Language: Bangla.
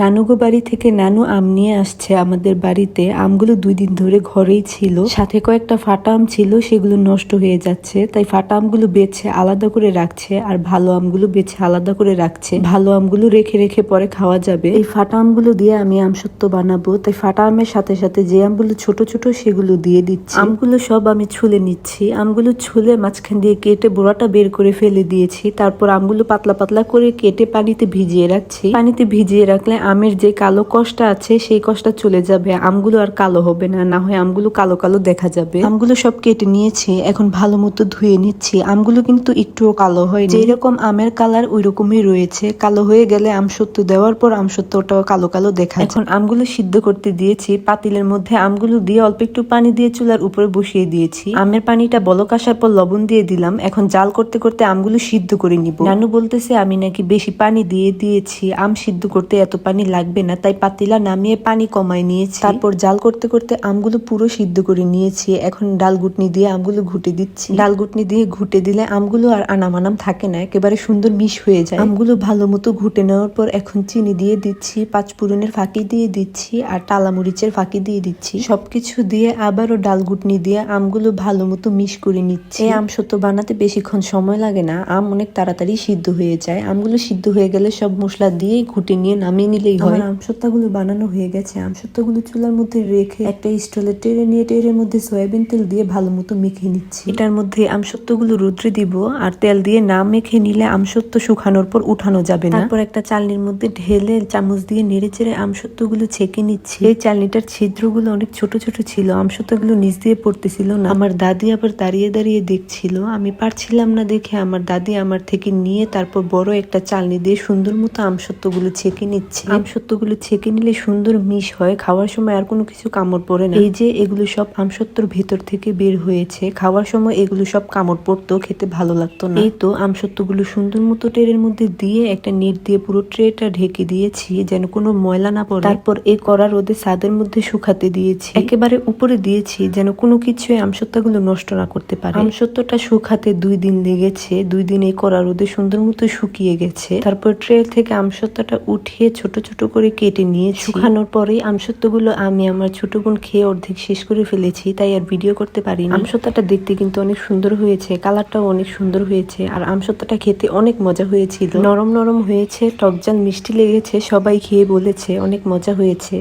নানুগো বাড়ি থেকে নানু আম নিয়ে আসছে আমাদের বাড়িতে। আমগুলো 2 দিন ধরে ঘরেই ছিল, সাথে কয়েকটা ফাটা আম ছিল, সেগুলো নষ্ট হয়ে যাচ্ছে। তাই ফাটা আমগুলো বেছে আলাদা করে রাখছে আর ভালো আমগুলো বেছে আলাদা করে রাখছে। ভালো আমগুলো রেখে রেখে পরে খাওয়া যাবে। এই ফাটা আমগুলো দিয়ে আমি আমসত্ব বানাবো, তাই ফাটা আমের সাথে সাথে যে আমগুলো ছোট ছোট সেগুলো দিয়ে দিচ্ছি। আমগুলো সব আমি ছুলে নিচ্ছি। আমগুলো ছুলে মাঝখান দিয়ে কেটে বোড়াটা বের করে ফেলে দিয়েছি। তারপর আমগুলো পাতলা পাতলা করে কেটে পানিতে ভিজিয়ে রাখছি। পানিতে ভিজিয়ে রাখলে আমের যে কালো কষটা আছে সেই কষটা চলে যাবে, আমগুলো আর কালো হবে না, না হয় আমগুলো কালো কালো দেখা যাবে। আমগুলো সব কেটে নিয়েছি, এখন ভালো মতো ধুয়ে নিচ্ছি। আমগুলো কিন্তু একটুও কালো হয়নি, যেরকম আমের কালার ওই রকমই রয়েছে। কালো হয়ে গেলে আমসত্ব দেওয়ার পর আমসত্বটাও কালো কালো দেখা। এখন আমগুলো সিদ্ধ করতে দিয়েছি। পাতিলের মধ্যে আমগুলো দিয়ে অল্প একটু পানি দিয়ে চুলার উপরে বসিয়ে দিয়েছি। আমের পানিটা বলক আসার পর লবণ দিয়ে দিলাম। এখন জাল করতে করতে আমগুলো সিদ্ধ করে নিব। নানু বলতেছে আমি নাকি বেশি পানি দিয়ে দিয়েছি, আম সিদ্ধ করতে এত পানি লাগবে না, তাই পাতিলা নামিয়ে পানি কমায় নিয়েছি। তারপর জাল করতে করতে আমগুলো পুরো সিদ্ধ করে নিয়েছি। এখন ডাল ঘুটনি দিয়ে আমগুলো ঘুটে দিচ্ছি। ডাল ঘুটনি দিয়ে ঘুটে দিলে আমগুলো আর আনাম থাকে না, একেবারে সুন্দর মিশ হয়ে যায়। আমগুলো ভালো মতো ঘুটে নেওয়ার পর এখন চিনি দিয়ে দিচ্ছি, 5 ফোড়নের ফাঁকি দিয়ে দিচ্ছি আর টালা মরিচের ফাঁকি দিয়ে দিচ্ছি। সবকিছু দিয়ে আবারও ডাল ঘুটনি দিয়ে আমগুলো ভালো মতো মিশ করে নিচ্ছি। এই আমসত্ব বানাতে বেশিক্ষণ সময় লাগে না, আম অনেক তাড়াতাড়ি সিদ্ধ হয়ে যায়। আমগুলো সিদ্ধ হয়ে গেলে সব মশলা দিয়ে ঘুটে নিয়ে নামিয়ে নিলেই হয়। আমসত্ত্বগুলো বানানো হয়ে গেছে। আমসত্ত্বগুলো চুলার মধ্যে রেখে একটা স্টলের টেরে নিয়ে টেরের মধ্যে সয়াবিন তেল দিয়ে ভালো মতো মেখে নিচ্ছি। এটার মধ্যে আমসত্ত্বগুলো রোদ্রে দিব, আর তেল দিয়ে না মেখে নিলে আমসত্ত্ব শুকানোর পর উঠানো যাবে না। তারপর একটা চালনির মধ্যে ঢেলে চামচ দিয়ে নেড়ে চেড়ে আমসত্ত্বগুলো ছেঁকে নিচ্ছি। এই চালনিটার ছিদ্রগুলো অনেক ছোট ছোট ছিল, আমসত্ত্বগুলো নিচ দিয়ে পড়তেছিল না। আমার দাদি আবার দাঁড়িয়ে দাঁড়িয়ে দেখছিল, আমি পারছিলাম না দেখে আমার দাদি আমার থেকে নিয়ে তারপর বড় একটা চালনি দিয়ে সুন্দর মতো আমসত্ত্বগুলো ছেঁকে নিচ্ছে। আমসত্ত্বগুলো ছেঁকে নিলে সুন্দর মিশ হয়, খাওয়ার সময় আর কোনো কিছু কামড় পড়ে না। এই যে এগুলো সব আমসত্ত্বর ভেতর থেকে বের হয়েছে, খাওয়ার সময় এগুলো সব কামড় পড়তো, খেতে ভালো লাগতো না। এই তো আমসত্ত্বগুলো সুন্দর মতো ট্রের মধ্যে দিয়ে একটা নেট দিয়ে পুরো ট্রেটা ঢেকে দিয়েছি যেন কোনো ময়লা না পড়ে। তারপর এই কড়া রোদে ছাদের মধ্যে শুকাতে দিয়েছি, একেবারে উপরে দিয়েছি যেন কোনো কিছু আমসত্ত্বগুলো নষ্ট না করতে পারে। আমসত্ত্বটা শুকাতে 2 দিন লেগেছে। 2 দিন এই কড়া রোদে সুন্দর মতো শুকিয়ে গেছে। তারপর ট্রে থেকে আমসত্ত্বটা উঠিয়ে ছোট ছোট করে কেটে নিয়ে শুকানোর পরেই আমসত্ত্বগুলো আমি আমার ছোট বোন খেয়ে অর্ধেক শেষ করে ফেলেছি, তাই আর ভিডিও করতে পারিনি। আমসত্ত্বটা দেখতে কিন্তু অনেক সুন্দর হয়েছে, কালারটাও অনেক সুন্দর হয়েছে, আর আমসত্ত্বটা খেতে অনেক মজা হয়েছিল। নরম নরম হয়েছে, টকজাল মিষ্টি লেগেছে, সবাই খেয়ে বলেছে অনেক মজা হয়েছে।